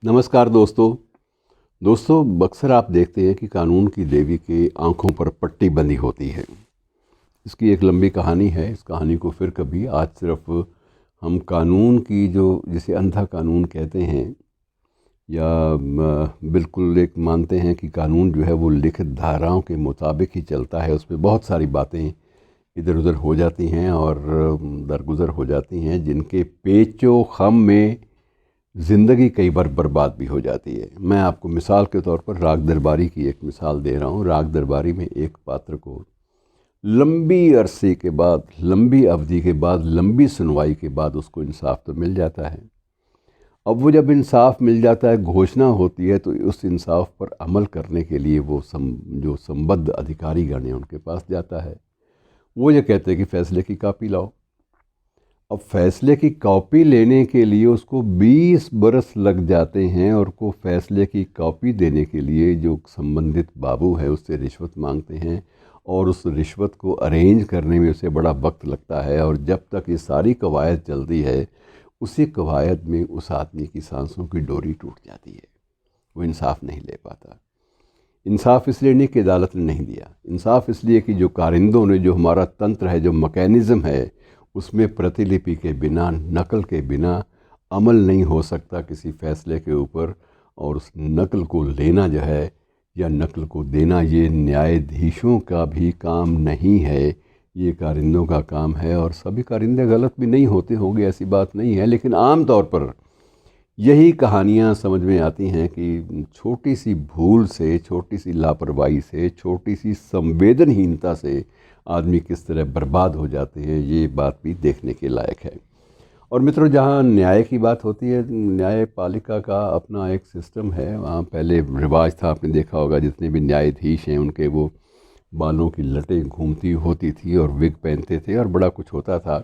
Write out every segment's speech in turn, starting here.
नमस्कार दोस्तों अक्सर आप देखते हैं कि कानून की देवी के आंखों पर पट्टी बंधी होती है। इसकी एक लंबी कहानी है। इस कहानी को फिर कभी आज सिर्फ हम कानून की जो जिसे अंधा कानून कहते हैं या बिल्कुल एक मानते हैं कि कानून जो है वो लिखित धाराओं के मुताबिक ही चलता है, उस पर बहुत सारी बातें इधर उधर हो जाती हैं और दरगुजर हो जाती हैं, जिनके पेचो खम में ज़िंदगी कई बार बर्बाद भी हो जाती है। मैं आपको मिसाल के तौर पर राग दरबारी की एक मिसाल दे रहा हूँ। राग दरबारी में एक पात्र को लंबी अरसे के बाद, लंबी अवधि के बाद, लंबी सुनवाई के बाद उसको इंसाफ तो मिल जाता है। अब वो जब इंसाफ मिल जाता है, घोषणा होती है, तो उस इंसाफ पर अमल करने के लिए वो जो संबद्ध अधिकारीगण हैं उनके पास जाता है। वो ये कहते हैं कि फ़ैसले की कापी लाओ। अब फैसले की कॉपी लेने के लिए उसको 20 बरस लग जाते हैं और को फैसले की कॉपी देने के लिए जो संबंधित बाबू है उससे रिश्वत मांगते हैं और उस रिश्वत को अरेंज करने में उसे बड़ा वक्त लगता है। और जब तक ये सारी कवायद चलती है, उसी कवायद में उस आदमी की सांसों की डोरी टूट जाती है। वो इंसाफ नहीं ले पाता। इंसाफ इसलिए नहीं कि अदालत ने नहीं दिया, इंसाफ इसलिए कि जो कारिंदों ने, जो हमारा तंत्र है, जो मैकेनिज़्म है, उसमें प्रतिलिपि के बिना, नकल के बिना अमल नहीं हो सकता किसी फ़ैसले के ऊपर। और उस नकल को लेना जो है या नकल को देना, ये न्यायाधीशों का भी काम नहीं है, ये कारिंदों का काम है। और सभी कारिंदे गलत भी नहीं होते होंगे, ऐसी बात नहीं है, लेकिन आम तौर पर यही कहानियाँ समझ में आती हैं कि छोटी सी भूल से, छोटी सी लापरवाही से, छोटी सी संवेदनहीनता से आदमी किस तरह बर्बाद हो जाते हैं, ये बात भी देखने के लायक है। और मित्रों, जहाँ न्याय की बात होती है, न्यायपालिका का अपना एक सिस्टम है। वहाँ पहले रिवाज था, आपने देखा होगा, जितने भी न्यायाधीश हैं उनके वो बालों की लटें घूमती होती थी और विग पहनते थे और बड़ा कुछ होता था।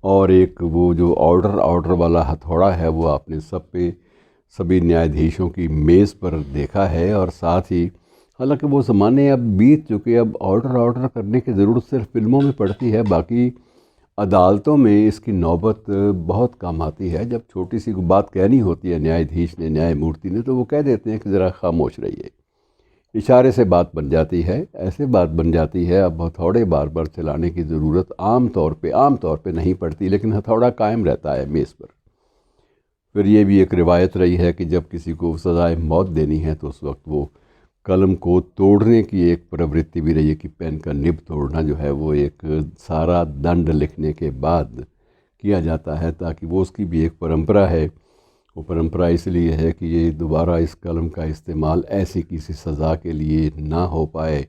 और एक वो जो ऑर्डर वाला हथौड़ा है, वो आपने सभी न्यायाधीशों की मेज़ पर देखा है। और साथ ही, हालांकि वो ज़माने अब बीत चुके, अब ऑर्डर करने की ज़रूरत सिर्फ फिल्मों में पड़ती है, बाकी अदालतों में इसकी नौबत बहुत कम आती है। जब छोटी सी बात कहनी होती है न्यायाधीश ने, न्यायमूर्ति ने, तो वो कह देते हैं कि ज़रा खामोश रहिए। इशारे से बात बन जाती है, ऐसे बात बन जाती है। अब हथौड़े बार बार चलाने की ज़रूरत आम तौर पे नहीं पड़ती, लेकिन हथौड़ा कायम रहता है मेज़ पर। फिर ये भी एक रिवायत रही है कि जब किसी को सज़ाए मौत देनी है तो उस वक्त वो कलम को तोड़ने की एक प्रवृत्ति भी रही है कि पेन का निब तोड़ना जो है वो एक सारा दंड लिखने के बाद किया जाता है, ताकि वो, उसकी भी एक परंपरा है। वो परंपरा इसलिए है कि ये दोबारा इस कलम का इस्तेमाल ऐसी किसी सज़ा के लिए ना हो पाए।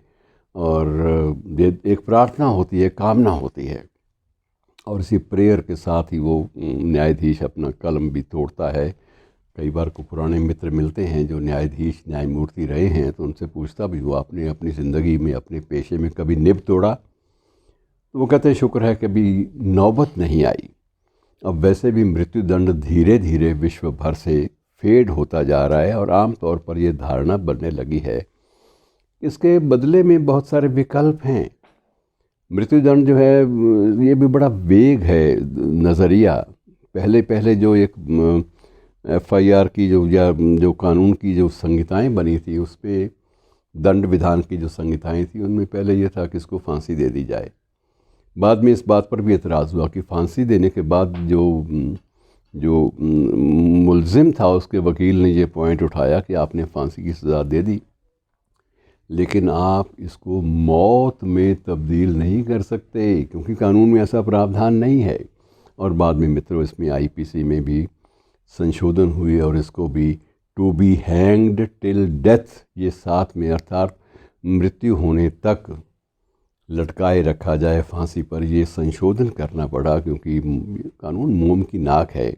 और ये एक प्रार्थना होती है, कामना होती है। और इसी प्रेयर के साथ ही वो न्यायाधीश अपना कलम भी तोड़ता है। कई बार को पुराने मित्र मिलते हैं जो न्यायाधीश, न्यायमूर्ति रहे हैं, तो उनसे पूछता भी, वो आपने अपनी ज़िंदगी में, अपने पेशे में कभी निब तोड़ा? तो वो कहते हैं शुक्र है कभी नौबत नहीं आई। अब वैसे भी मृत्युदंड धीरे धीरे विश्व भर से फेड होता जा रहा है और आम तौर पर यह धारणा बनने लगी है, इसके बदले में बहुत सारे विकल्प हैं। मृत्युदंड जो है ये भी बड़ा वेग है नज़रिया। पहले पहले जो एक FIR की जो, या जो कानून की जो संहिताएं बनी थी, उस पर दंड विधान की जो संहिताएं थी, उनमें पहले ये था कि इसको फांसी दे दी जाए। बाद में इस बात पर भी एतराज़ हुआ कि फांसी देने के बाद जो जो मुलजिम था, उसके वकील ने ये पॉइंट उठाया कि आपने फांसी की सज़ा दे दी, लेकिन आप इसको मौत में तब्दील नहीं कर सकते, क्योंकि कानून में ऐसा प्रावधान नहीं है। और बाद में मित्रों, इसमें IPC में भी संशोधन हुए और इसको भी to be hanged till death, ये साथ में, अर्थात मृत्यु होने तक लटकाए रखा जाए फांसी पर, ये संशोधन करना पड़ा, क्योंकि कानून मोम की नाक है।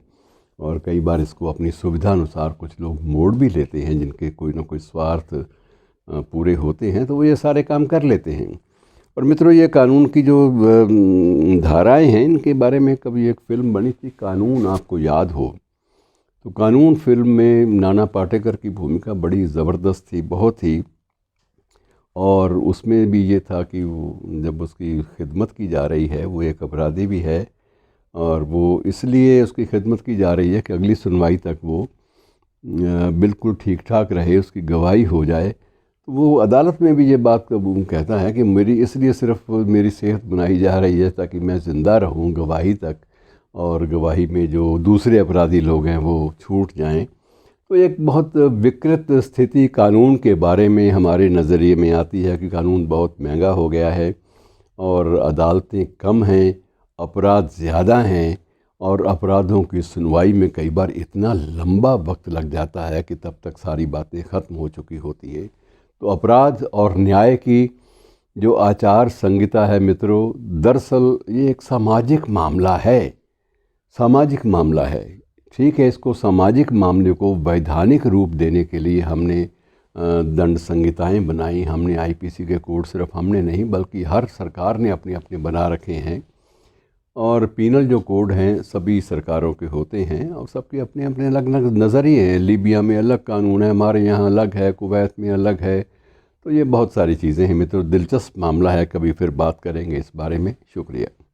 और कई बार इसको अपनी सुविधा अनुसार कुछ लोग मोड़ भी लेते हैं, जिनके कोई ना कोई स्वार्थ पूरे होते हैं, तो वो ये सारे काम कर लेते हैं। और मित्रों, ये कानून की जो धाराएं हैं, इनके बारे में कभी एक फ़िल्म बनी थी, कानून, आपको याद हो तो। कानून फिल्म में नाना पाटेकर की भूमिका बड़ी ज़बरदस्त थी, बहुत ही। और उसमें भी ये था कि जब उसकी खिदमत की जा रही है, वो एक अपराधी भी है, और वो इसलिए उसकी खिदमत की जा रही है कि अगली सुनवाई तक वो बिल्कुल ठीक ठाक रहे, उसकी गवाही हो जाए, तो वो अदालत में भी ये बात कहता है कि मेरी इसलिए सिर्फ मेरी सेहत बनाई जा रही है ताकि मैं ज़िंदा रहूं गवाही तक, और गवाही में जो दूसरे अपराधी लोग हैं वो छूट जाएं। तो एक बहुत विकृत स्थिति कानून के बारे में हमारे नज़रिए में आती है कि कानून बहुत महंगा हो गया है और अदालतें कम हैं, अपराध ज़्यादा हैं, और अपराधों की सुनवाई में कई बार इतना लंबा वक्त लग जाता है कि तब तक सारी बातें ख़त्म हो चुकी होती हैं। तो अपराध और न्याय की जो आचार संहिता है मित्रों, दरअसल ये एक सामाजिक मामला है। सामाजिक मामला है, ठीक है। इसको सामाजिक मामले को वैधानिक रूप देने के लिए हमने दंड संहिताएं बनाई, हमने आईपीसी के कोड सिर्फ हमने नहीं बल्कि हर सरकार ने अपने अपने बना रखे हैं। और पीनल जो कोड हैं सभी सरकारों के होते हैं और सबके अपने अपने अलग अलग नज़रिए हैं। लीबिया में अलग कानून है, हमारे यहाँ अलग है, कुवैत में अलग है। तो ये बहुत सारी चीज़ें हैं मित्रों, दिलचस्प मामला है, कभी फिर बात करेंगे इस बारे में। शुक्रिया।